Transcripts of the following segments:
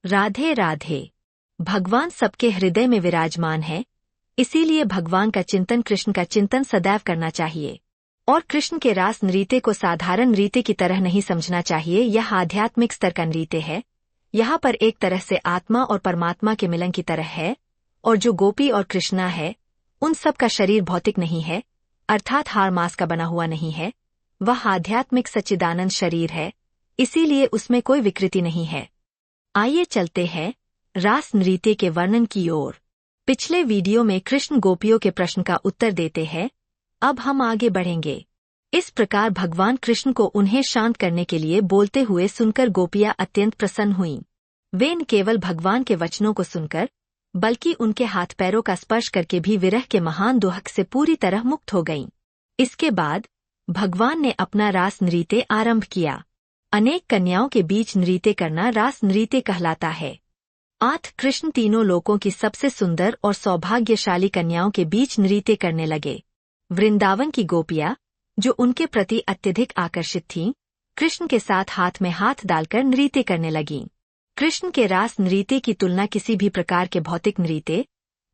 राधे राधे। भगवान सबके हृदय में विराजमान है, इसीलिए भगवान का चिंतन, कृष्ण का चिंतन सदैव करना चाहिए। और कृष्ण के रास नृत्य को साधारण नृत्य की तरह नहीं समझना चाहिए। यह आध्यात्मिक स्तर का नृत्य है। यहाँ पर एक तरह से आत्मा और परमात्मा के मिलन की तरह है। और जो गोपी और कृष्णा है, उन सब का शरीर भौतिक नहीं है, अर्थात हाड़ मांस का बना हुआ नहीं है। वह आध्यात्मिक सच्चिदानंद शरीर है, इसीलिए उसमें कोई विकृति नहीं है। आइए चलते हैं रास नृत्य के वर्णन की ओर। पिछले वीडियो में कृष्ण गोपियों के प्रश्न का उत्तर देते हैं। अब हम आगे बढ़ेंगे। इस प्रकार भगवान कृष्ण को उन्हें शांत करने के लिए बोलते हुए सुनकर गोपियां अत्यंत प्रसन्न हुईं। वे न केवल भगवान के वचनों को सुनकर, बल्कि उनके हाथ पैरों का स्पर्श करके भी विरह के महान दुहक से पूरी तरह मुक्त हो गईं। इसके बाद भगवान ने अपना रास नृत्य आरंभ किया। अनेक कन्याओं के बीच नृत्य करना रास नृत्य कहलाता है। कृष्ण तीनों लोकों की सबसे सुंदर और सौभाग्यशाली कन्याओं के बीच नृत्य करने लगे। वृंदावन की गोपियां, जो उनके प्रति अत्यधिक आकर्षित थीं, कृष्ण के साथ हाथ में हाथ डालकर नृत्य करने लगीं। कृष्ण के रास नृत्य की तुलना किसी भी प्रकार के भौतिक नृत्य,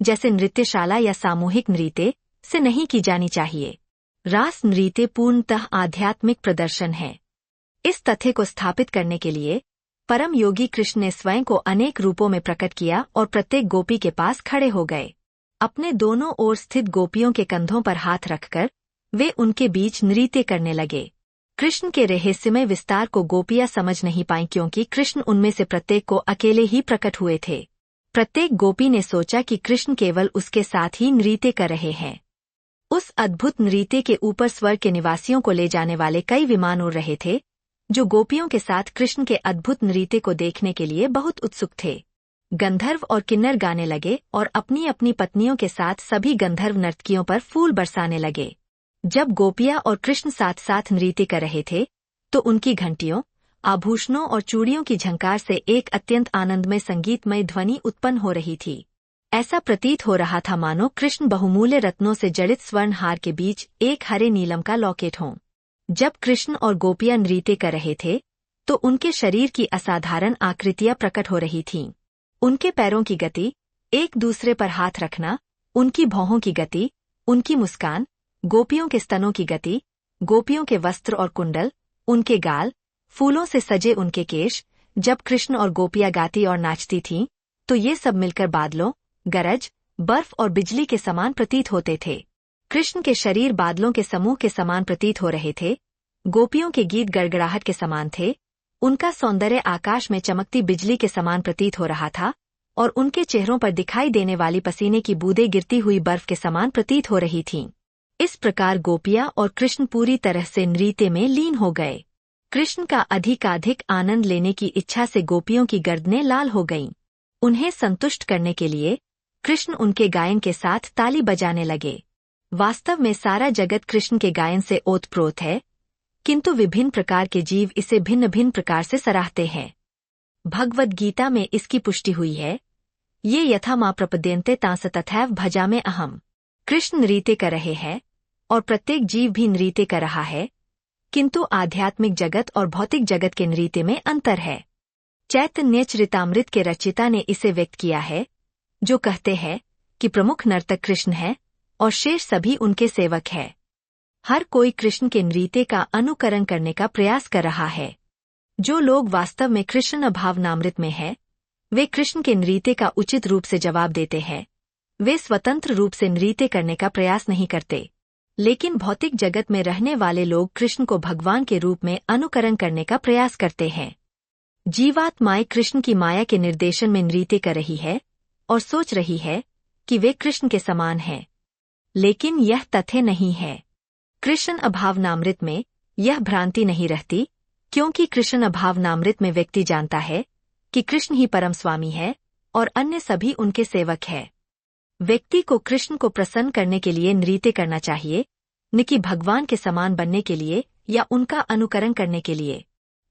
जैसे नृत्यशाला या सामूहिक नृत्य, से नहीं की जानी चाहिए। रास नृत्य पूर्णतः आध्यात्मिक प्रदर्शन है। इस तथ्य को स्थापित करने के लिए परम योगी कृष्ण ने स्वयं को अनेक रूपों में प्रकट किया और प्रत्येक गोपी के पास खड़े हो गए। अपने दोनों ओर स्थित गोपियों के कंधों पर हाथ रखकर वे उनके बीच नृत्य करने लगे। कृष्ण के रहस्यमय विस्तार को गोपियां समझ नहीं पाईं, क्योंकि कृष्ण उनमें से प्रत्येक को अकेले ही प्रकट हुए थे। प्रत्येक गोपी ने सोचा कि कृष्ण केवल उसके साथ ही नृत्य कर रहे हैं। उस अद्भुत नृत्य के ऊपर स्वर्ग के निवासियों को ले जाने वाले कई विमान उड़ रहे थे, जो गोपियों के साथ कृष्ण के अद्भुत नृत्य को देखने के लिए बहुत उत्सुक थे। गंधर्व और किन्नर गाने लगे और अपनी अपनी पत्नियों के साथ सभी गंधर्व नर्तकियों पर फूल बरसाने लगे। जब गोपियां और कृष्ण साथ साथ नृत्य कर रहे थे, तो उनकी घंटियों, आभूषणों और चूड़ियों की झंकार से एक अत्यंत आनंदमय संगीतमय ध्वनि उत्पन्न हो रही थी। ऐसा प्रतीत हो रहा था मानो कृष्ण बहुमूल्य रत्नों से जड़ित स्वर्ण हार के बीच एक हरे नीलम का लॉकेट हों। जब कृष्ण और गोपियां नृत्य कर रहे थे, तो उनके शरीर की असाधारण आकृतियां प्रकट हो रही थीं। उनके पैरों की गति, एक दूसरे पर हाथ रखना, उनकी भौहों की गति, उनकी मुस्कान, गोपियों के स्तनों की गति, गोपियों के वस्त्र और कुंडल, उनके गाल, फूलों से सजे उनके केश। जब कृष्ण और गोपियां गाती और नाचती थीं, तो ये सब मिलकर बादलों, गरज, बर्फ और बिजली के समान प्रतीत होते थे। कृष्ण के शरीर बादलों के समूह के समान प्रतीत हो रहे थे। गोपियों के गीत गड़गड़ाहट के समान थे। उनका सौंदर्य आकाश में चमकती बिजली के समान प्रतीत हो रहा था, और उनके चेहरों पर दिखाई देने वाली पसीने की बूंदें गिरती हुई बर्फ के समान प्रतीत हो रही थीं। इस प्रकार गोपियां और कृष्ण पूरी तरह से नृत्य में लीन हो गए। कृष्ण का अधिकाधिक आनंद लेने की इच्छा से गोपियों की गर्दनें लाल हो गईं। उन्हें संतुष्ट करने के लिए कृष्ण उनके गायन के साथ ताली बजाने लगे। वास्तव में सारा जगत कृष्ण के गायन से ओतप्रोत है, किंतु विभिन्न प्रकार के जीव इसे भिन्न भिन्न प्रकार से सराहते हैं। भगवद गीता में इसकी पुष्टि हुई है। ये यथा मां प्रपद्यन्ते तांस तथैव भजामि अहम्। कृष्ण नृत्य कर रहे हैं और प्रत्येक जीव भी नृत्य कर रहा है, किंतु आध्यात्मिक जगत और भौतिक जगत के नृत्य में अंतर है। चैतन्य चरितामृत के रचयिता ने इसे व्यक्त किया है, जो कहते हैं कि प्रमुख नर्तक कृष्ण है और शेष सभी उनके सेवक है। हर कोई कृष्ण के नृत्य का अनुकरण करने का प्रयास कर रहा है। जो लोग वास्तव में कृष्ण भावनामृत में हैं, वे कृष्ण के नृत्य का उचित रूप से जवाब देते हैं। वे स्वतंत्र रूप से नृत्य करने का प्रयास नहीं करते, लेकिन भौतिक जगत में रहने वाले लोग कृष्ण को भगवान के रूप में अनुकरण करने का प्रयास करते हैं। जीवात्माएं कृष्ण की माया के निर्देशन में नृत्य कर रही है और सोच रही है कि वे कृष्ण के समान हैं, लेकिन यह तथ्य नहीं है। कृष्ण अभावनामृत में यह भ्रांति नहीं रहती, क्योंकि कृष्ण अभावनामृत में व्यक्ति जानता है कि कृष्ण ही परम स्वामी है और अन्य सभी उनके सेवक है। व्यक्ति को कृष्ण को प्रसन्न करने के लिए नृत्य करना चाहिए, न कि भगवान के समान बनने के लिए या उनका अनुकरण करने के लिए।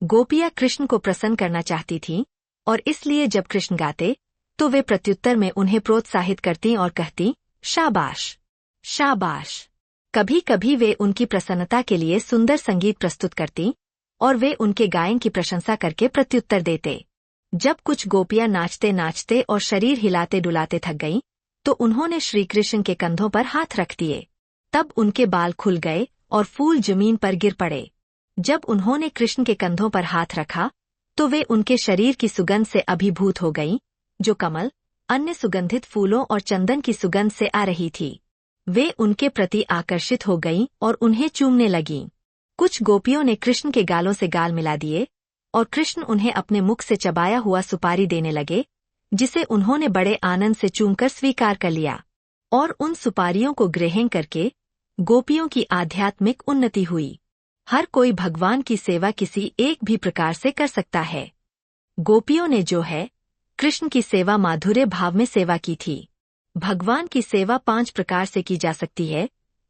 गोपियां कृष्ण को प्रसन्न करना चाहती थीं, और इसलिए जब कृष्ण गाते, तो वे प्रत्युत्तर में उन्हें प्रोत्साहित करती और कहती, शाबाश शाबाश। कभी कभी वे उनकी प्रसन्नता के लिए सुंदर संगीत प्रस्तुत करती, और वे उनके गायन की प्रशंसा करके प्रत्युत्तर देते। जब कुछ गोपियां नाचते नाचते और शरीर हिलाते डुलाते थक गईं, तो उन्होंने श्रीकृष्ण के कंधों पर हाथ रख दिए। तब उनके बाल खुल गए और फूल जमीन पर गिर पड़े। जब उन्होंने कृष्ण के कंधों पर हाथ रखा, तो वे उनके शरीर की सुगंध से अभिभूत हो गईं, जो कमल, अन्य सुगंधित फूलों और चंदन की सुगंध से आ रही थी। वे उनके प्रति आकर्षित हो गईं और उन्हें चूमने लगीं। कुछ गोपियों ने कृष्ण के गालों से गाल मिला दिए और कृष्ण उन्हें अपने मुख से चबाया हुआ सुपारी देने लगे, जिसे उन्होंने बड़े आनंद से चूमकर स्वीकार कर लिया। और उन सुपारियों को ग्रहण करके गोपियों की आध्यात्मिक उन्नति हुई। हर कोई भगवान की सेवा किसी एक भी प्रकार से कर सकता है। गोपियों ने जो है कृष्ण की सेवा माधुर्य भाव में सेवा की थी। भगवान की सेवा 5 प्रकार से की जा सकती है,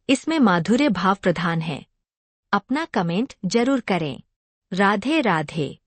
इसमें माधुर्य भाव प्रधान है। अपना कमेंट जरूर करें। राधे राधे।